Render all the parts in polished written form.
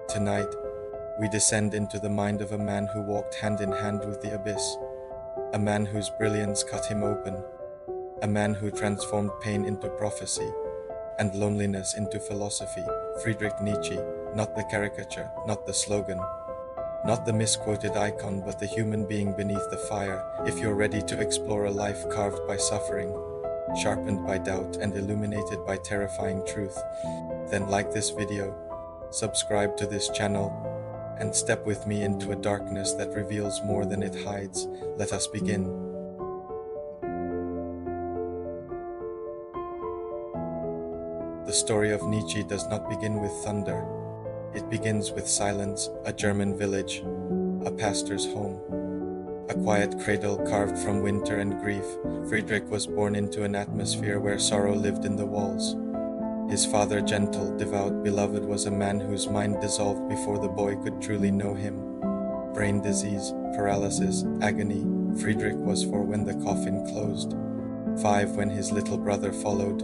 Tonight, we descend into the mind of a man who walked hand in hand with the abyss, a man whose brilliance cut him open, a man who transformed pain into prophecy and loneliness into philosophy. Friedrich Nietzsche, not the caricature, not the slogan, not the misquoted icon, but the human being beneath the fire. If you're ready to explore a life carved by suffering, sharpened by doubt, and illuminated by terrifying truth, then like this video, subscribe to this channel, and step with me into a darkness that reveals more than it hides. Let us begin. The story of Nietzsche does not begin with thunder. It begins with silence, a German village, a pastor's home, a quiet cradle carved from winter and grief. Friedrich was born into an atmosphere where sorrow lived in the walls. His father, gentle, devout, beloved, was a man whose mind dissolved before the boy could truly know him. Brain disease, paralysis, agony. Friedrich was 4 when the coffin closed, 5 when his little brother followed.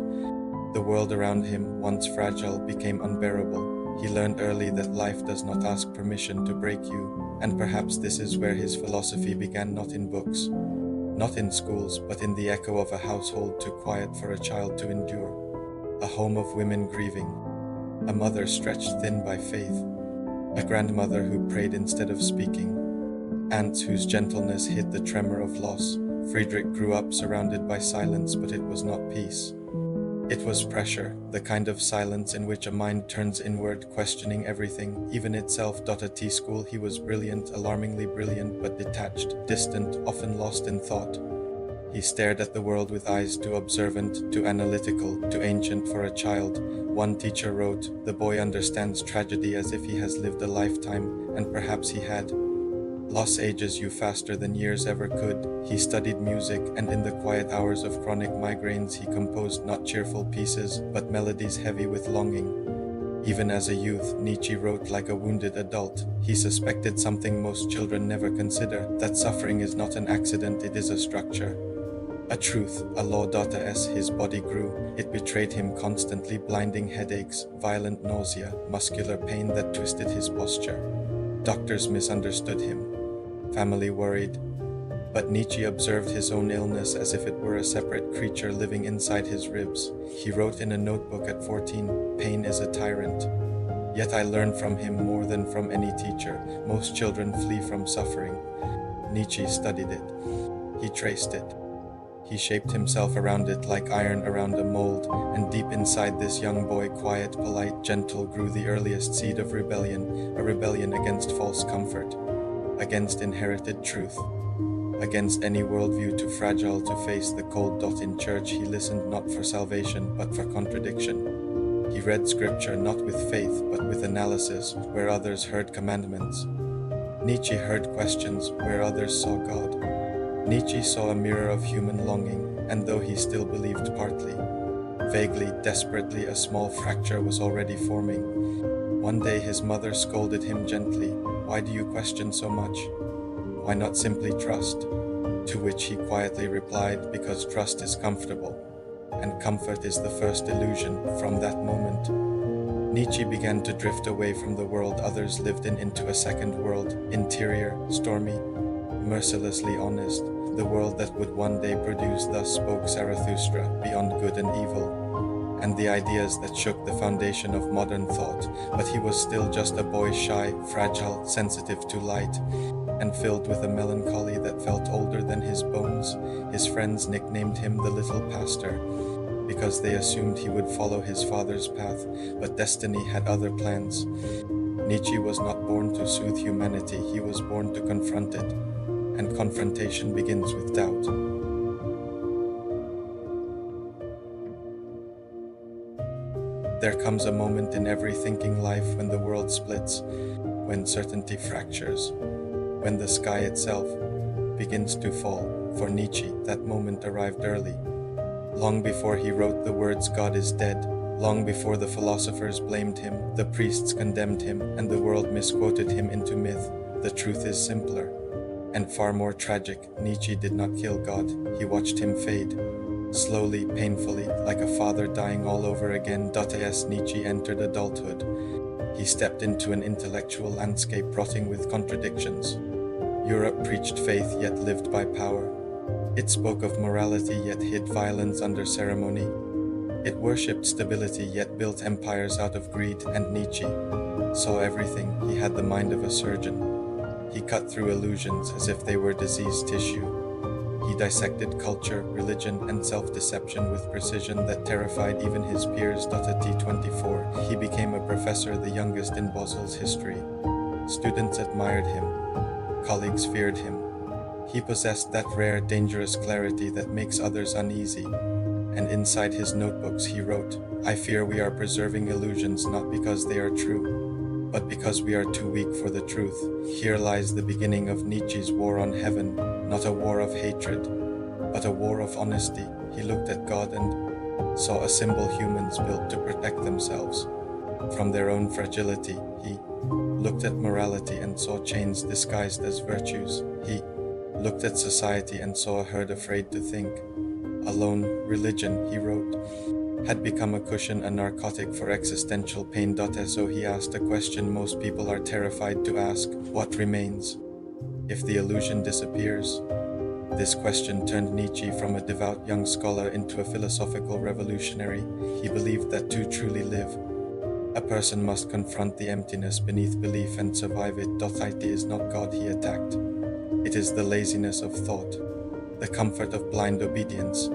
The world around him, once fragile, became unbearable. He learned early that life does not ask permission to break you, and perhaps this is where his philosophy began, not in books, not in schools, but in the echo of a household too quiet for a child to endure. A home of women grieving, a mother stretched thin by faith, a grandmother who prayed instead of speaking, aunts whose gentleness hid the tremor of loss. Friedrich grew up surrounded by silence, but it was not peace. It was pressure, the kind of silence in which a mind turns inward, questioning everything, even itself. At school he was brilliant, alarmingly brilliant, but detached, distant, often lost in thought. He stared at the world with eyes too observant, too analytical, too ancient for a child. One teacher wrote, "The boy understands tragedy as if he has lived a lifetime," and perhaps he had. Loss ages you faster than years ever could. He studied music, and in the quiet hours of chronic migraines he composed not cheerful pieces, but melodies heavy with longing. Even as a youth, Nietzsche wrote like a wounded adult. He suspected something most children never consider, that suffering is not an accident, it is a structure. A truth, a law. As his body grew, it betrayed him constantly, blinding headaches, violent nausea, muscular pain that twisted his posture. Doctors misunderstood him. Family worried. But Nietzsche observed his own illness as if it were a separate creature living inside his ribs. He wrote in a notebook at 14, "Pain is a tyrant." Yet I learned from him more than from any teacher. Most children flee from suffering. Nietzsche studied it. He traced it. He shaped himself around it like iron around a mold, and deep inside this young boy, quiet, polite, gentle, grew the earliest seed of rebellion, a rebellion against false comfort, against inherited truth, against any worldview too fragile to face the cold. In church he listened not for salvation, but for contradiction. He read scripture not with faith, but with analysis, where others heard commandments. Nietzsche heard questions, where others saw God. Nietzsche saw a mirror of human longing, and though he still believed partly, vaguely, desperately, a small fracture was already forming. One day his mother scolded him gently, "Why do you question so much? Why not simply trust?" To which he quietly replied, "Because trust is comfortable, and comfort is the first illusion." From that moment, Nietzsche began to drift away from the world others lived in into a second world, interior, stormy, mercilessly honest, the world that would one day produce, thus spoke Zarathustra, beyond good and evil, and the ideas that shook the foundation of modern thought. But he was still just a boy, shy, fragile, sensitive to light, and filled with a melancholy that felt older than his bones. His friends nicknamed him the Little Pastor, because they assumed he would follow his father's path, but destiny had other plans. Nietzsche was not born to soothe humanity, he was born to confront it. And confrontation begins with doubt. There comes a moment in every thinking life when the world splits, when certainty fractures, when the sky itself begins to fall. For Nietzsche, that moment arrived early. Long before he wrote the words "God is dead," long before the philosophers blamed him, the priests condemned him, and the world misquoted him into myth. The truth is simpler and far more tragic. Nietzsche did not kill God, he watched him fade. Slowly, painfully, like a father dying all over again. As Nietzsche entered adulthood, He stepped into an intellectual landscape rotting with contradictions. Europe preached faith yet lived by power. It spoke of morality yet hid violence under ceremony. It worshipped stability yet built empires out of greed, and Nietzsche saw everything. He had the mind of a surgeon. He cut through illusions as if they were diseased tissue. He dissected culture, religion, and self-deception with precision that terrified even his peers. At T24, he became a professor, the youngest in Basel's history. Students admired him. Colleagues feared him. He possessed that rare, dangerous clarity that makes others uneasy. And inside his notebooks he wrote, "I fear we are preserving illusions not because they are true, but because we are too weak for the truth." Here lies the beginning of Nietzsche's war on heaven, not a war of hatred, but a war of honesty. He looked at God and saw a symbol humans built to protect themselves from their own fragility. He looked at morality and saw chains disguised as virtues. He looked at society and saw a herd afraid to think. Alone, religion, he wrote, had become a cushion, a narcotic for existential pain. So he asked a question most people are terrified to ask: what remains if the illusion disappears? This question turned Nietzsche from a devout young scholar into a philosophical revolutionary. He believed that to truly live, a person must confront the emptiness beneath belief and survive it. It is not God he attacked. It is the laziness of thought, the comfort of blind obedience,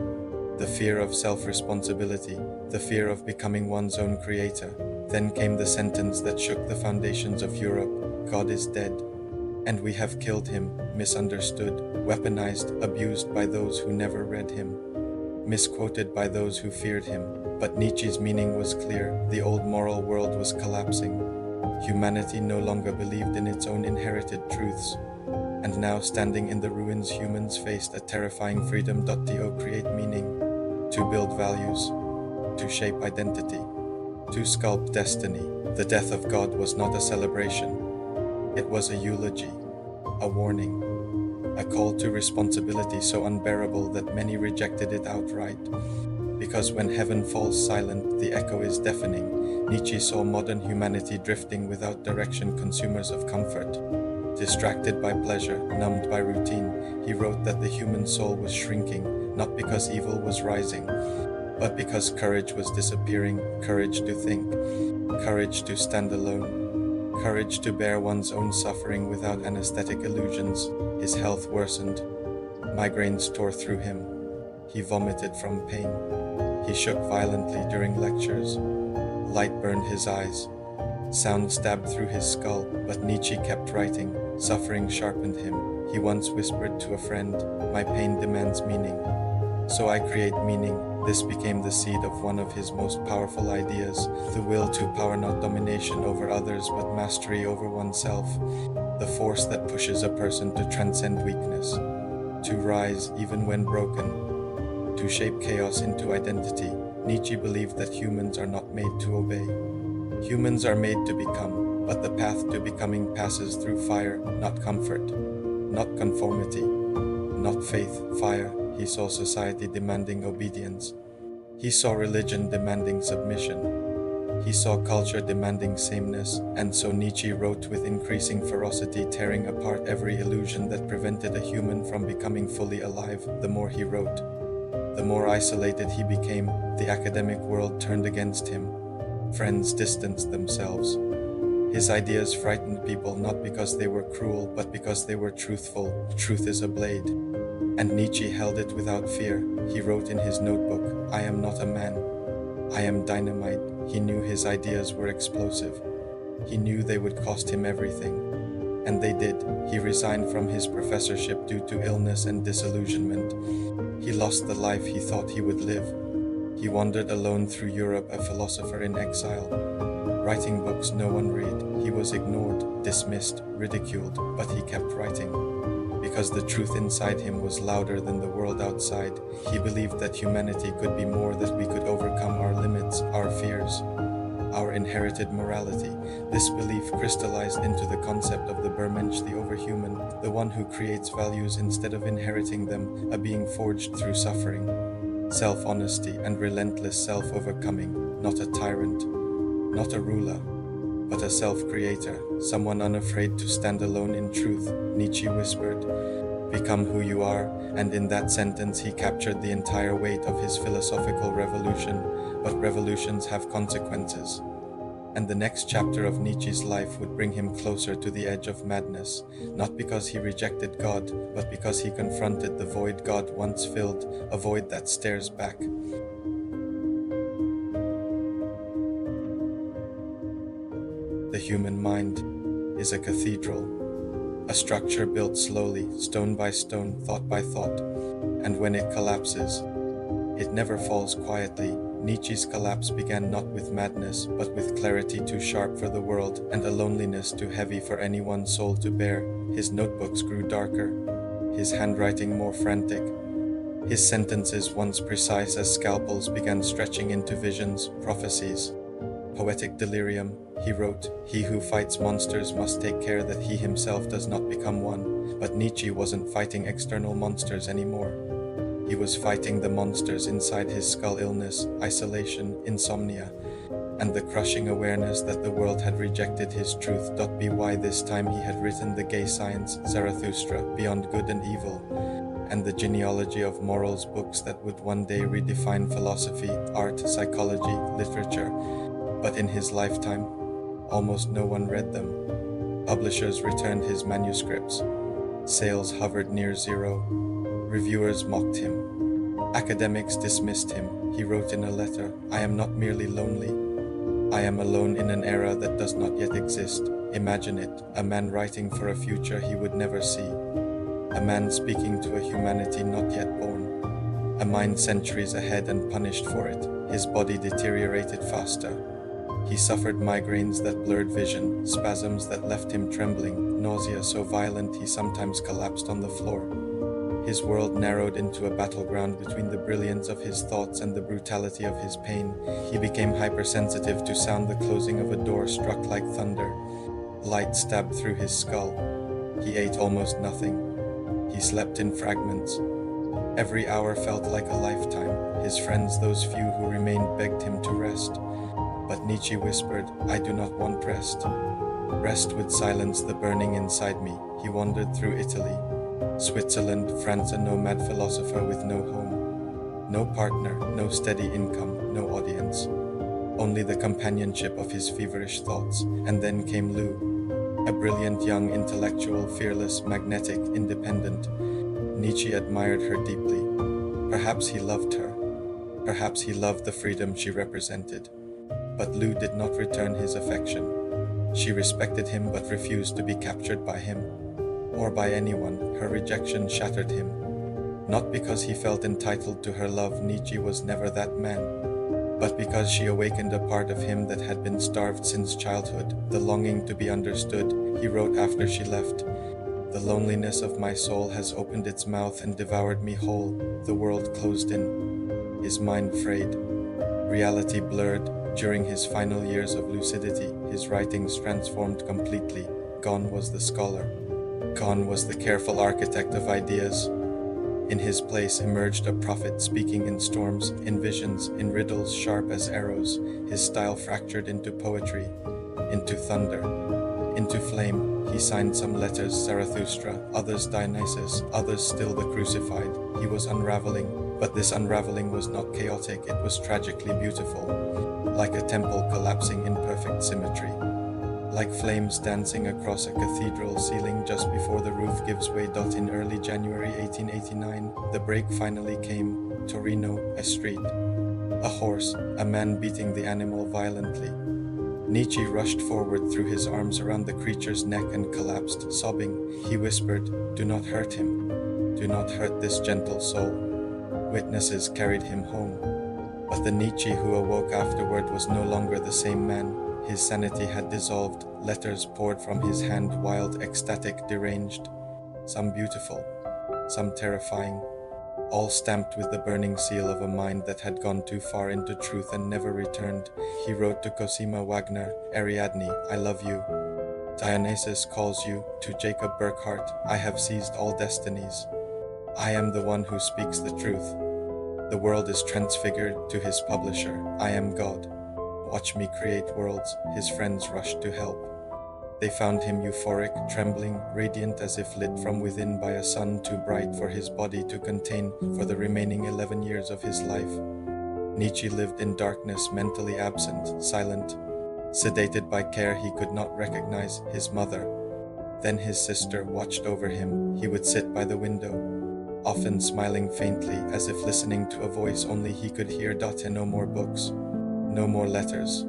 the fear of self-responsibility, the fear of becoming one's own creator. Then came the sentence that shook the foundations of Europe: God is dead, and we have killed him, misunderstood, weaponized, abused by those who never read him, misquoted by those who feared him. But Nietzsche's meaning was clear. The old moral world was collapsing. Humanity no longer believed in its own inherited truths. And now, standing in the ruins, humans faced a terrifying freedom. To create meaning, to build values, to shape identity, to sculpt destiny. The death of God was not a celebration. It was a eulogy, a warning, a call to responsibility so unbearable that many rejected it outright. Because when heaven falls silent, the echo is deafening. Nietzsche saw modern humanity drifting without direction, consumers of comfort, distracted by pleasure, numbed by routine. He wrote that the human soul was shrinking, not because evil was rising, but because courage was disappearing. Courage to think, courage to stand alone, courage to bear one's own suffering without anesthetic illusions. His health worsened. Migraines tore through him. He vomited from pain. He shook violently during lectures. Light burned his eyes. Sound stabbed through his skull, but Nietzsche kept writing. Suffering sharpened him. He once whispered to a friend, "My pain demands meaning, so I create meaning." This became the seed of one of his most powerful ideas: the will to power, not domination over others, but mastery over oneself. The force that pushes a person to transcend weakness, to rise even when broken, to shape chaos into identity. Nietzsche believed that humans are not made to obey. Humans are made to become, but the path to becoming passes through fire, not comfort, not conformity, not faith. Fire. He saw society demanding obedience. He saw religion demanding submission. He saw culture demanding sameness. And so Nietzsche wrote with increasing ferocity, tearing apart every illusion that prevented a human from becoming fully alive. The more he wrote, the more isolated he became. The academic world turned against him. Friends distanced themselves. His ideas frightened people not because they were cruel, but because they were truthful. Truth is a blade, and Nietzsche held it without fear. He wrote in his notebook, "I am not a man. I am dynamite." He knew his ideas were explosive. He knew they would cost him everything. And they did. He resigned from his professorship due to illness and disillusionment. He lost the life he thought he would live. He wandered alone through Europe, a philosopher in exile, writing books no one read. He was ignored, dismissed, ridiculed, but he kept writing. Because the truth inside him was louder than the world outside. He believed that humanity could be more, that we could overcome our limits, our fears, our inherited morality. This belief crystallized into the concept of the Bermensch, the overhuman, the one who creates values instead of inheriting them, a being forged through suffering, self-honesty, and relentless self-overcoming. Not a tyrant, not a ruler, but a self-creator, someone unafraid to stand alone in truth. Nietzsche whispered, "Become who you are," and in that sentence he captured the entire weight of his philosophical revolution. But revolutions have consequences. And the next chapter of Nietzsche's life would bring him closer to the edge of madness, not because he rejected God, but because he confronted the void God once filled, a void that stares back. The human mind is a cathedral, a structure built slowly, stone by stone, thought by thought, and when it collapses, it never falls quietly. Nietzsche's collapse began not with madness, but with clarity too sharp for the world and a loneliness too heavy for any one soul to bear. His notebooks grew darker, his handwriting more frantic. His sentences, once precise as scalpels, began stretching into visions, prophecies. Poetic delirium, he wrote, "He who fights monsters must take care that he himself does not become one." But Nietzsche wasn't fighting external monsters anymore. He was fighting the monsters inside his skull: illness, isolation, insomnia, and the crushing awareness that the world had rejected his truth. By this time he had written the gay science, Zarathustra, Beyond Good and Evil, and the genealogy of morals, books that would one day redefine philosophy, art, psychology, literature. But in his lifetime, almost no one read them. Publishers returned his manuscripts. Sales hovered near zero. Reviewers mocked him. Academics dismissed him. He wrote in a letter, "I am not merely lonely. I am alone in an era that does not yet exist." Imagine it, a man writing for a future he would never see. A man speaking to a humanity not yet born. A mind centuries ahead and punished for it. His body deteriorated faster. He suffered migraines that blurred vision, spasms that left him trembling, nausea so violent he sometimes collapsed on the floor. His world narrowed into a battleground between the brilliance of his thoughts and the brutality of his pain. He became hypersensitive to sound. The closing of a door struck like thunder. Light stabbed through his skull. He ate almost nothing. He slept in fragments. Every hour felt like a lifetime. His friends, those few who remained, begged him to rest. But Nietzsche whispered, "I do not want rest. Rest would silence the burning inside me." He wandered through Italy, Switzerland, France, a nomad philosopher with no home, no partner, no steady income, no audience, only the companionship of his feverish thoughts. And then came Lou, a brilliant young intellectual, fearless, magnetic, independent. Nietzsche admired her deeply. Perhaps he loved her. Perhaps he loved the freedom she represented. But Lou did not return his affection. She respected him but refused to be captured by him, or by anyone. Her rejection shattered him. Not because he felt entitled to her love, Nietzsche was never that man, but because she awakened a part of him that had been starved since childhood, the longing to be understood. He wrote after she left, "The loneliness of my soul has opened its mouth and devoured me whole. The world closed in." His mind frayed. Reality blurred. During his final years of lucidity, his writings transformed completely. Gone was the scholar. Gone was the careful architect of ideas. In his place emerged a prophet speaking in storms, in visions, in riddles sharp as arrows. His style fractured into poetry, into thunder, into flame. He signed some letters Zarathustra, others Dionysus, others still the crucified. He was unraveling, but this unraveling was not chaotic, it was tragically beautiful, like a temple collapsing in perfect symmetry. Like flames dancing across a cathedral ceiling just before the roof gives way. In early January 1889, the break finally came. Torino, a street. A horse, a man beating the animal violently. Nietzsche rushed forward, threw his arms around the creature's neck and collapsed, sobbing. He whispered, "Do not hurt him. Do not hurt this gentle soul." Witnesses carried him home. But the Nietzsche who awoke afterward was no longer the same man. His sanity had dissolved. Letters poured from his hand, wild, ecstatic, deranged. Some beautiful, some terrifying, all stamped with the burning seal of a mind that had gone too far into truth and never returned. He wrote to Cosima Wagner, "Ariadne, I love you. Dionysus calls you." To Jacob Burckhardt, "I have seized all destinies. I am the one who speaks the truth." The world is transfigured. To his publisher, "I am God. "Watch me create worlds." His friends rushed to help. They found him euphoric, trembling, radiant as if lit from within by a sun too bright for his body to contain for the remaining 11 years of his life. Nietzsche lived in darkness, mentally absent, silent, sedated by care he could not recognize, his mother. Then his sister watched over him. He would sit by the window, often smiling faintly, as if listening to a voice only he could hear. And no more books, no more letters,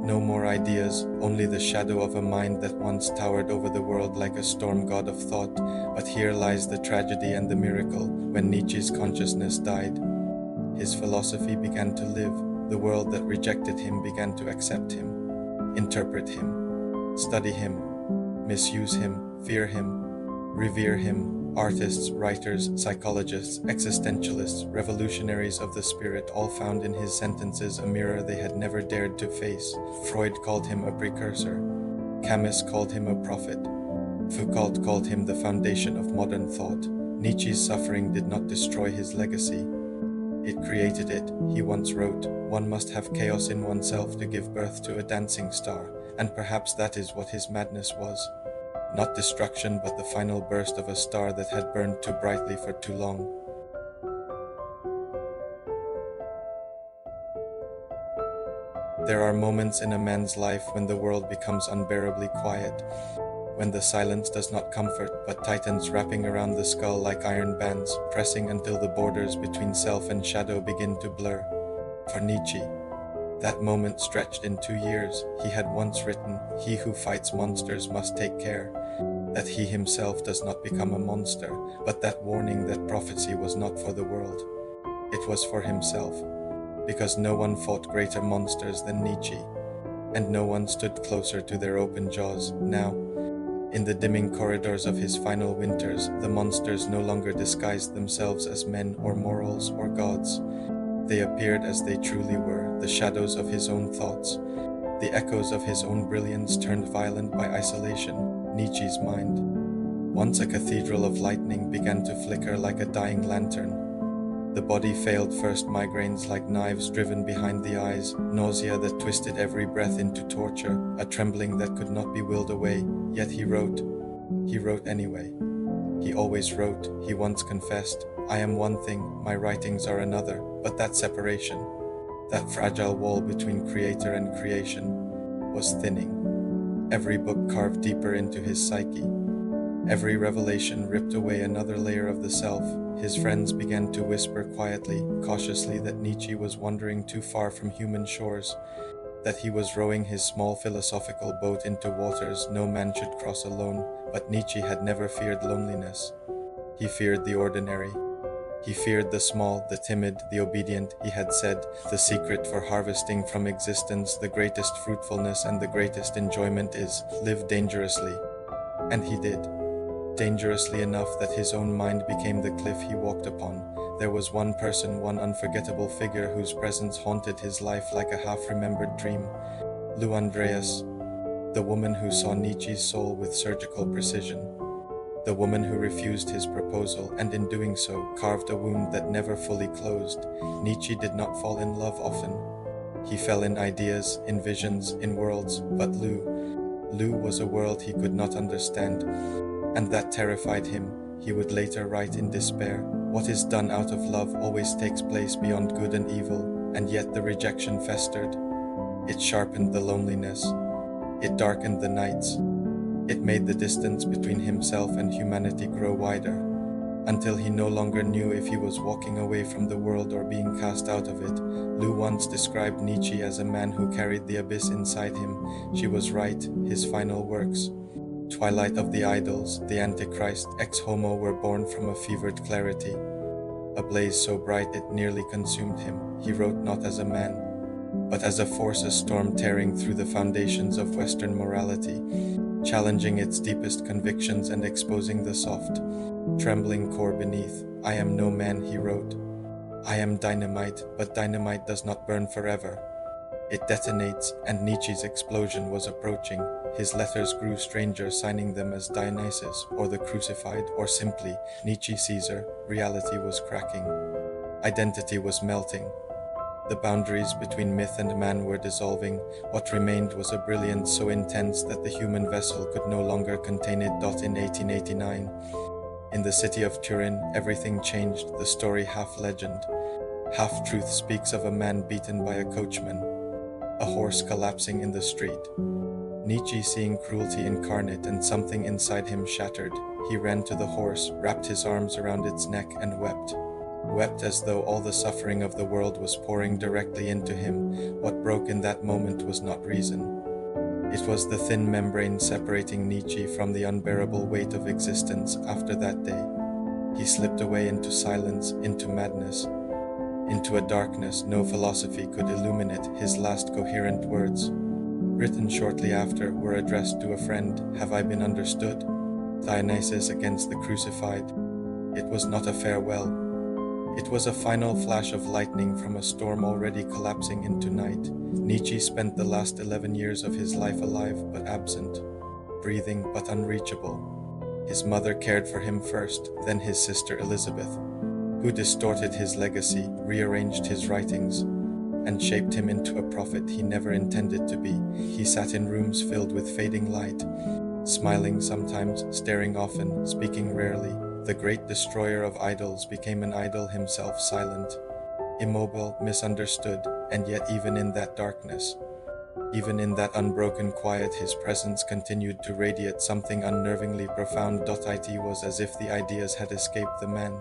no more ideas, only the shadow of a mind that once towered over the world like a storm god of thought. But here lies the tragedy and the miracle. When Nietzsche's consciousness died, his philosophy began to live. The world that rejected him began to accept him, interpret him, study him, misuse him, fear him, revere him. Artists, writers, psychologists, existentialists, revolutionaries of the spirit all found in his sentences a mirror they had never dared to face. Freud called him a precursor. Camus called him a prophet. Foucault called him the foundation of modern thought. Nietzsche's suffering did not destroy his legacy. It created it. He once wrote, "One must have chaos in oneself to give birth to a dancing star," and perhaps that is what his madness was. Not destruction, but the final burst of a star that had burned too brightly for too long. There are moments in a man's life when the world becomes unbearably quiet, when the silence does not comfort but tightens, wrapping around the skull like iron bands, pressing until the borders between self and shadow begin to blur. For Nietzsche, that moment stretched in 2 years. He had once written, "He who fights monsters must take care that he himself does not become a monster," but that warning, that prophecy was not for the world. It was for himself, because no one fought greater monsters than Nietzsche, and no one stood closer to their open jaws. Now, in the dimming corridors of his final winters, the monsters no longer disguised themselves as men or morals or gods. They appeared as they truly were, the shadows of his own thoughts, the echoes of his own brilliance turned violent by isolation. Nietzsche's mind, once a cathedral of lightning, began to flicker like a dying lantern. The body failed first, migraines like knives driven behind the eyes, nausea that twisted every breath into torture, a trembling that could not be willed away. Yet he wrote. He wrote anyway. He always wrote. He once confessed, "I am one thing, my writings are another." But that separation, that fragile wall between creator and creation, was thinning. Every book carved deeper into his psyche. Every revelation ripped away another layer of the self. His friends began to whisper quietly, cautiously, that Nietzsche was wandering too far from human shores, that he was rowing his small philosophical boat into waters no man should cross alone. But Nietzsche had never feared loneliness. He feared the ordinary. He feared the small, the timid, the obedient. He had said, "The secret for harvesting from existence the greatest fruitfulness and the greatest enjoyment is, live dangerously." And he did. Dangerously enough that his own mind became the cliff he walked upon. There was one person, one unforgettable figure whose presence haunted his life like a half-remembered dream. Lou Andreas, the woman who saw Nietzsche's soul with surgical precision. The woman who refused his proposal, and in doing so, carved a wound that never fully closed. Nietzsche did not fall in love often. He fell in ideas, in visions, in worlds. But Lou was a world he could not understand, and that terrified him. He would later write in despair, "What is done out of love always takes place beyond good and evil," and yet the rejection festered. It sharpened the loneliness. It darkened the nights. It made the distance between himself and humanity grow wider, until he no longer knew if he was walking away from the world or being cast out of it. Lou once described Nietzsche as a man who carried the abyss inside him. She was right. His final works, Twilight of the Idols, The Antichrist, Ex Homo, were born from a fevered clarity, a blaze so bright it nearly consumed him. He wrote not as a man, but as a force, a storm tearing through the foundations of Western morality, challenging its deepest convictions and exposing the soft, trembling core beneath. "I am no man," he wrote. "I am dynamite, but dynamite does not burn forever. It detonates," and Nietzsche's explosion was approaching. His letters grew stranger, signing them as Dionysus, or the Crucified, or simply Nietzsche Caesar. Reality was cracking. Identity was melting. The boundaries between myth and man were dissolving. What remained was a brilliance so intense that the human vessel could no longer contain it. In 1889, in the city of Turin, everything changed. The story, half legend, half truth, speaks of a man beaten by a coachman, a horse collapsing in the street. Nietzsche, seeing cruelty incarnate and something inside him shattered, he ran to the horse, wrapped his arms around its neck and wept. Wept as though all the suffering of the world was pouring directly into him. What broke in that moment was not reason. It was the thin membrane separating Nietzsche from the unbearable weight of existence. After that day, he slipped away into silence, into madness, into a darkness no philosophy could illuminate. His last coherent words, written shortly after, were addressed to a friend. Have I been understood? Dionysus against the crucified. It was not a farewell. It was a final flash of lightning from a storm already collapsing into night. Nietzsche spent the last 11 years of his life alive but absent, breathing but unreachable. His mother cared for him first, then his sister Elizabeth, who distorted his legacy, rearranged his writings, and shaped him into a prophet he never intended to be. He sat in rooms filled with fading light, smiling sometimes, staring often, speaking rarely. The great destroyer of idols became an idol himself, silent, immobile, misunderstood, and yet even in that darkness, even in that unbroken quiet, his presence continued to radiate something unnervingly profound. It was as if the ideas had escaped the man,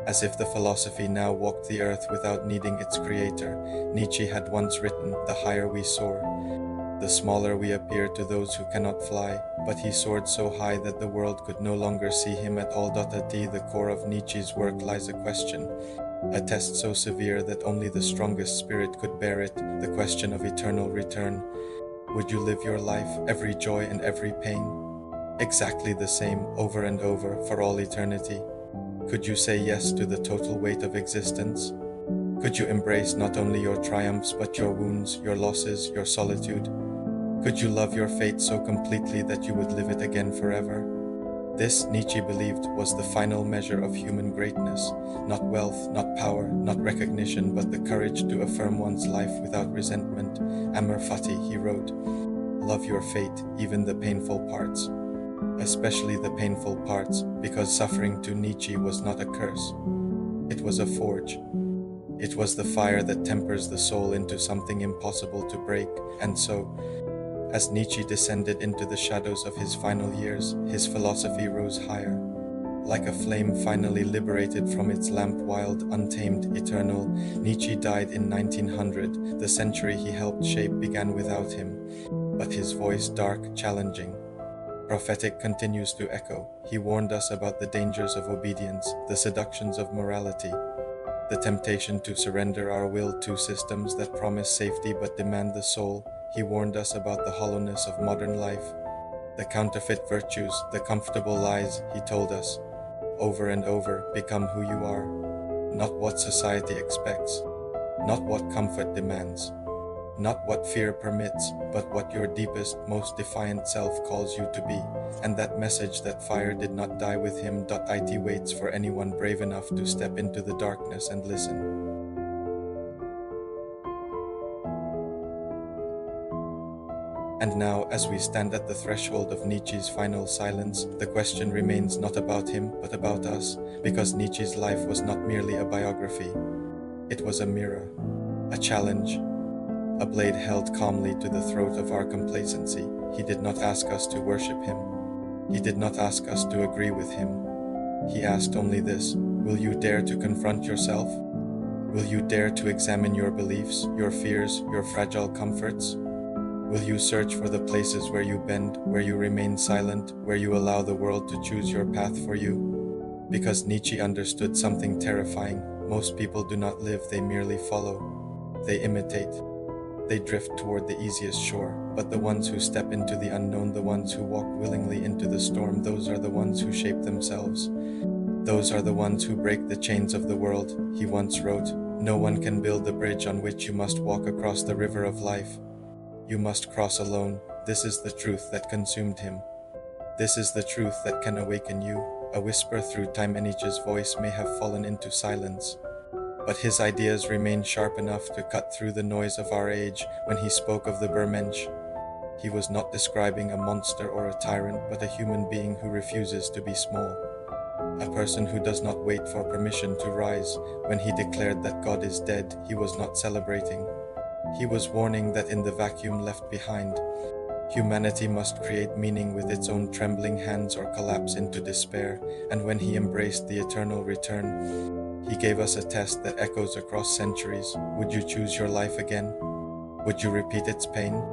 as if the philosophy now walked the earth without needing its creator. Nietzsche had once written, "The higher we soar, the smaller we appear to those who cannot fly," but he soared so high that the world could no longer see him at all. At the core of Nietzsche's work lies a question, a test so severe that only the strongest spirit could bear it, the question of eternal return. Would you live your life, every joy and every pain, exactly the same, over and over, for all eternity? Could you say yes to the total weight of existence? Could you embrace not only your triumphs but your wounds, your losses, your solitude? Could you love your fate so completely that you would live it again forever? This, Nietzsche believed, was the final measure of human greatness. Not wealth, not power, not recognition, but the courage to affirm one's life without resentment. Amor fati, he wrote, love your fate, even the painful parts. Especially the painful parts, because suffering to Nietzsche was not a curse. It was a forge. It was the fire that tempers the soul into something impossible to break. And so, as Nietzsche descended into the shadows of his final years, his philosophy rose higher. Like a flame finally liberated from its lamp, wild, untamed, eternal. Nietzsche died in 1900. The century he helped shape began without him. But his voice, dark, challenging, prophetic, continues to echo. He warned us about the dangers of obedience, the seductions of morality, the temptation to surrender our will to systems that promise safety but demand the soul. He warned us about the hollowness of modern life, the counterfeit virtues, the comfortable lies. He told us, over and over, become who you are, not what society expects, not what comfort demands, not what fear permits, but what your deepest, most defiant self calls you to be. And that message, that fire, did not die with him. It waits for anyone brave enough to step into the darkness and listen. And now, as we stand at the threshold of Nietzsche's final silence, the question remains not about him, but about us, because Nietzsche's life was not merely a biography. It was a mirror, a challenge, a blade held calmly to the throat of our complacency. He did not ask us to worship him. He did not ask us to agree with him. He asked only this: will you dare to confront yourself? Will you dare to examine your beliefs, your fears, your fragile comforts? Will you search for the places where you bend, where you remain silent, where you allow the world to choose your path for you? Because Nietzsche understood something terrifying. Most people do not live, they merely follow. They imitate. They drift toward the easiest shore. But the ones who step into the unknown, the ones who walk willingly into the storm, those are the ones who shape themselves. Those are the ones who break the chains of the world. He once wrote, "No one can build the bridge on which you must walk across the river of life. You must cross alone." This is the truth that consumed him. This is the truth that can awaken you. A whisper through time. Nietzsche's voice may have fallen into silence, But his ideas remained sharp enough to cut through the noise of our age when he spoke of the Bermensch. He was not describing a monster or a tyrant, but a human being who refuses to be small. A person who does not wait for permission to rise. When he declared that God is dead, he was not celebrating. He was warning that in the vacuum left behind, humanity must create meaning with its own trembling hands or collapse into despair. And when he embraced the eternal return, he gave us a test that echoes across centuries. Would you choose your life again? Would you repeat its pain,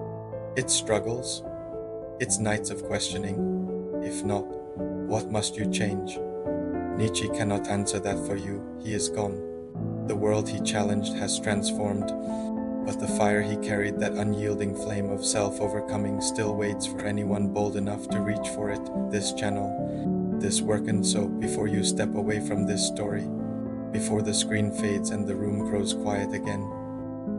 its struggles, its nights of questioning? If not, what must you change? Nietzsche cannot answer that for you. He is gone. The world he challenged has transformed, but the fire he carried, that unyielding flame of self-overcoming, still waits for anyone bold enough to reach for it. This channel, this work and soap, before you step away from this story, before the screen fades and the room grows quiet again.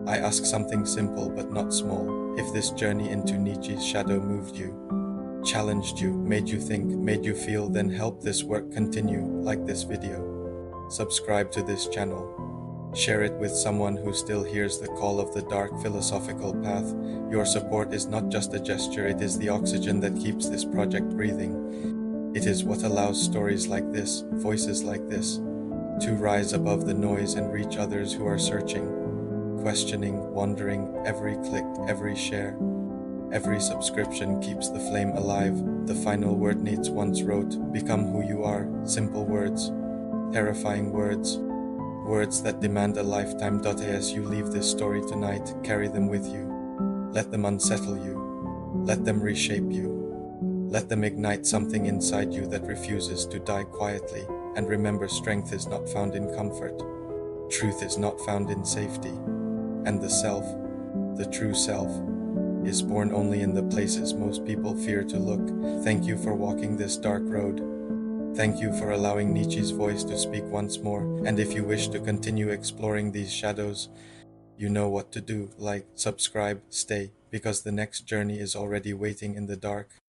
I ask something simple but not small. If this journey into Nietzsche's shadow moved you, challenged you, made you think, made you feel, then help this work continue. Like this video, subscribe to this channel, share it with someone who still hears the call of the dark philosophical path. Your support is not just a gesture, it is the oxygen that keeps this project breathing. It is what allows stories like this, voices like this, to rise above the noise and reach others who are searching, questioning, wondering. Every click, every share, every subscription keeps the flame alive. The final word Nietzsche once wrote, "Become who you are." Simple words, terrifying words, words that demand a lifetime. As you leave this story tonight, carry them with you. Let them unsettle you. Let them reshape you. Let them ignite something inside you that refuses to die quietly. And remember, strength is not found in comfort. Truth is not found in safety. And the self, the true self, is born only in the places most people fear to look. Thank you for walking this dark road. Thank you for allowing Nietzsche's voice to speak once more. And if you wish to continue exploring these shadows, you know what to do. Like, subscribe, stay, because the next journey is already waiting in the dark.